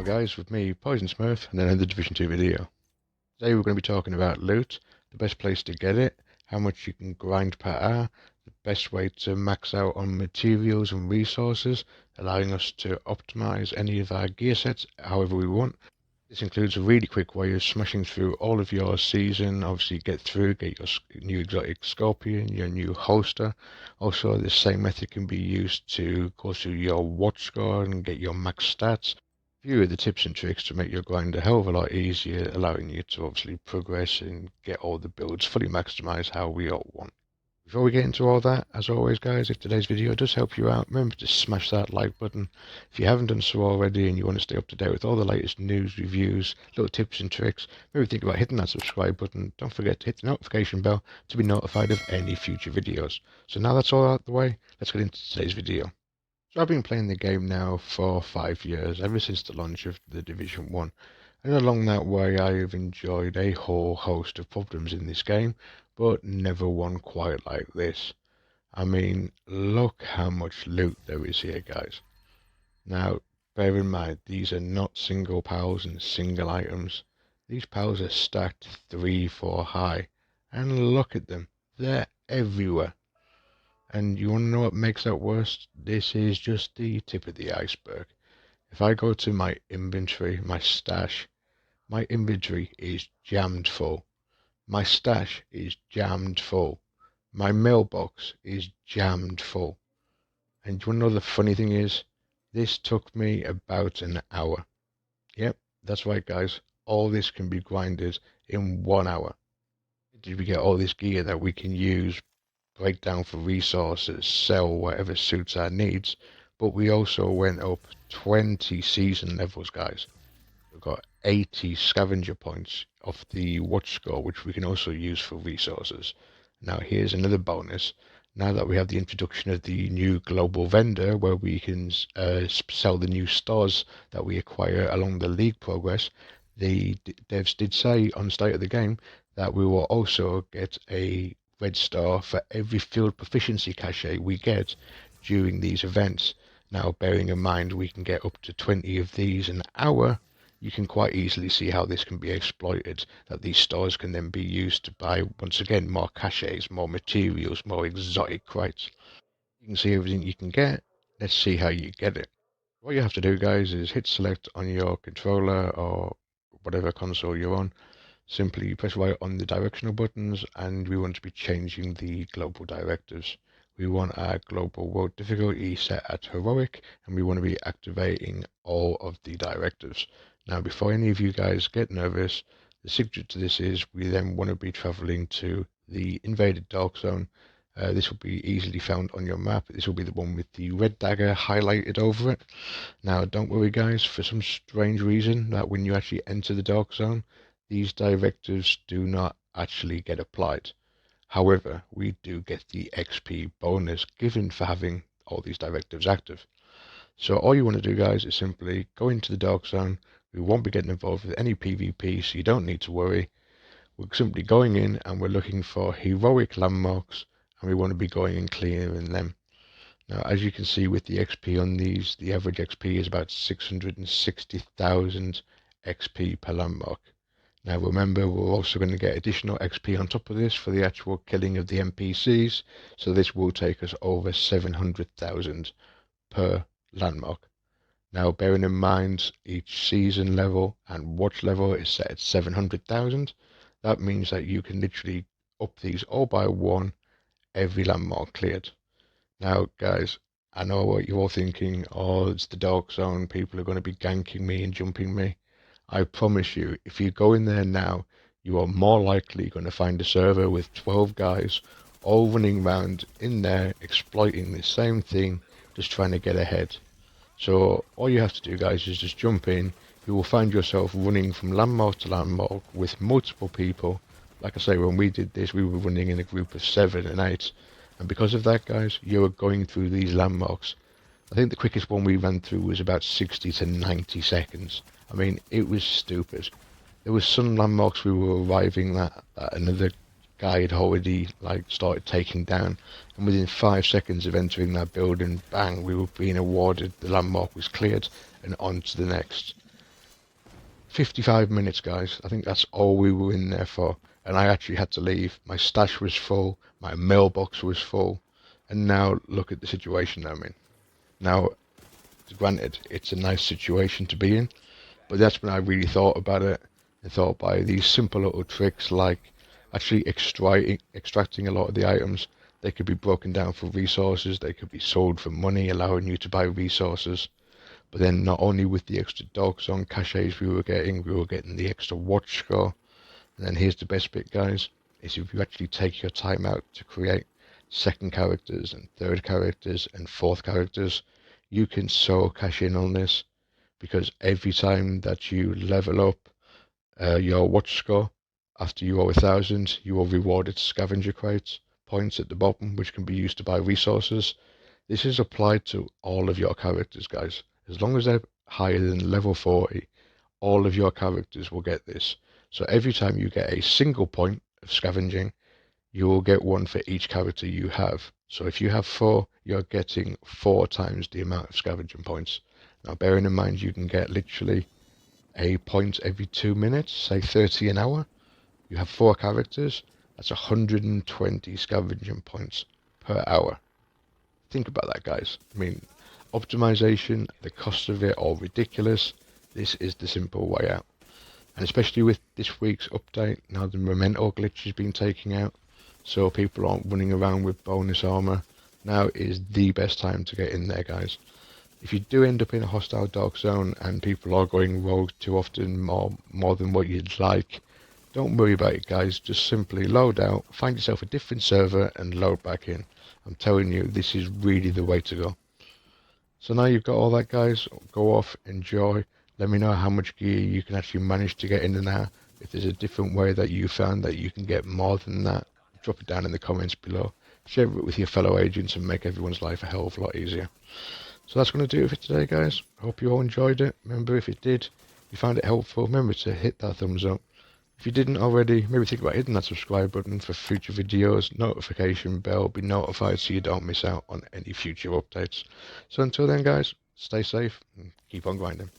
channel guys, with me, Poison Smurf, and another Division 2 video. Today we're going to be talking about loot, the best place to get it, how much you can grind per hour, the best way to max out on materials and resources, allowing us to optimize any of our gear sets however we want. This includes a really quick way of smashing through all of your season, obviously get your new exotic scorpion, your new holster. Also, the same method can be used to go through your watch score and get your max stats. A few of the tips and tricks to make your grind a hell of a lot easier, allowing you to obviously progress and get all the builds fully maximized how we all want. Before we get into all that, as always guys, if today's video does help you out, remember to smash that like button. If you haven't done so already and you want to stay up to date with all the latest news, reviews, little tips and tricks, maybe think about hitting that subscribe button. Don't forget to hit the notification bell to be notified of any future videos. So now that's all out of the way, let's get into today's video. So I've been playing the game now for 5 years, ever since the launch of the Division 1. And along that way I have enjoyed a whole host of problems in this game, but never one quite like this. I mean, look how much loot there is here guys. Now, bear in mind, these are not single pals and single items. These pals are stacked 3-4 high. And look at them, they're everywhere. And you want to know what makes that worse? This is just the tip of the iceberg. If I go to my inventory, my stash, my inventory is jammed full. My stash is jammed full. My mailbox is jammed full. And you want to know the funny thing is? This took me about an hour. Yep, that's right guys. All this can be grinded in 1 hour. Did we get all this gear that we can use, break down for resources, sell whatever suits our needs, but we also went up 20 season levels guys. We've got 80 scavenger points off the watch score, which we can also use for resources. Now here's another bonus. Now that we have the introduction of the new global vendor, where we can sell the new stars that we acquire along the league progress, the devs did say on the start of the game that we will also get a red star for every field proficiency cachet we get during these events. Now bearing in mind we can get up to 20 of these an hour, you can quite easily see how this can be exploited, that these stars can then be used to buy, once again, more cachets, more materials, more exotic crates. You can see everything you can get. Let's see how you get it. What you have to do guys is hit select on your controller or whatever console you're on. Simply press right on the directional buttons, and we want to be changing the global directives. We want our global world difficulty set at heroic, and we want to be activating all of the directives. Now before any of you guys get nervous, the secret to this is we then want to be traveling to the invaded dark zone. This will be easily found on your map. This will be the one with the red dagger highlighted over it. Now don't worry guys, for some strange reason that when you actually enter the dark zone, these directives do not actually get applied. However, we do get the XP bonus given for having all these directives active. So all you want to do guys is simply go into the dark zone. We won't be getting involved with any PvP, so you don't need to worry. We're simply going in and we're looking for heroic landmarks, and we want to be going and clearing them. Now as you can see with the XP on these, the average XP is about 660,000 XP per landmark. Now remember, we're also going to get additional XP on top of this for the actual killing of the NPCs, so this will take us over 700,000 per landmark. Now bearing in mind each season level and watch level is set at 700,000, that means that you can literally up these all by one every landmark cleared. Now guys, I know what you're all thinking, oh it's the dark zone, people are going to be ganking me and jumping me. I promise you, if you go in there now, you are more likely going to find a server with 12 guys all running around in there exploiting the same thing, just trying to get ahead. So all you have to do guys is just jump in. You will find yourself running from landmark to landmark with multiple people. Like I say, when we did this, we were running in a group of 7 and 8. And because of that guys, you are going through these landmarks. I think the quickest one we ran through was about 60 to 90 seconds. I mean, it was stupid. There was some landmarks we were arriving that another guy had already started taking down, and within 5 seconds of entering that building, bang, we were being awarded, the landmark was cleared, and on to the next. 55 minutes, guys. I think that's all we were in there for. And I actually had to leave. My stash was full. My mailbox was full. And now look at the situation I'm in. Now, granted, it's a nice situation to be in, but that's when I really thought about it and thought by these simple little tricks like actually extracting a lot of the items. They could be broken down for resources, they could be sold for money, allowing you to buy resources. But then not only with the extra dog zone caches we were getting the extra watch score. And then here's the best bit, guys, is if you actually take your time out to create second characters and third characters and fourth characters, you can so cash in on this, because every time that you level up your watch score, after you are 1,000, you are rewarded scavenger crates points at the bottom, which can be used to buy resources. This is applied to all of your characters, guys. As long as they're higher than level 40, all of your characters will get this. So every time you get a single point of scavenging, you will get one for each character you have. So if you have 4, you're getting 4 times the amount of scavenging points. Now bearing in mind you can get literally a point every 2 minutes, say 30 an hour. You have 4 characters, that's 120 scavenging points per hour. Think about that, guys. I mean, optimization, the cost of it, all ridiculous. This is the simple way out. And especially with this week's update, now the memento glitch has been taken out, so people aren't running around with bonus armor. Now is the best time to get in there, guys. If you do end up in a hostile dark zone and people are going rogue too often, more than what you'd like, don't worry about it, guys. Just simply load out, find yourself a different server and load back in. I'm telling you, this is really the way to go. So now you've got all that, guys, go off, enjoy. Let me know how much gear you can actually manage to get in and out. If there's a different way that you found that you can get more than that, drop it down in the comments below. Share it with your fellow agents and make everyone's life a hell of a lot easier. So that's going to do it for today, guys. I hope you all enjoyed it. Remember, if it did, you found it helpful, remember to hit that thumbs up. If you didn't already, maybe think about hitting that subscribe button for future videos, notification bell, be notified so you don't miss out on any future updates. So until then, guys, stay safe and keep on grinding.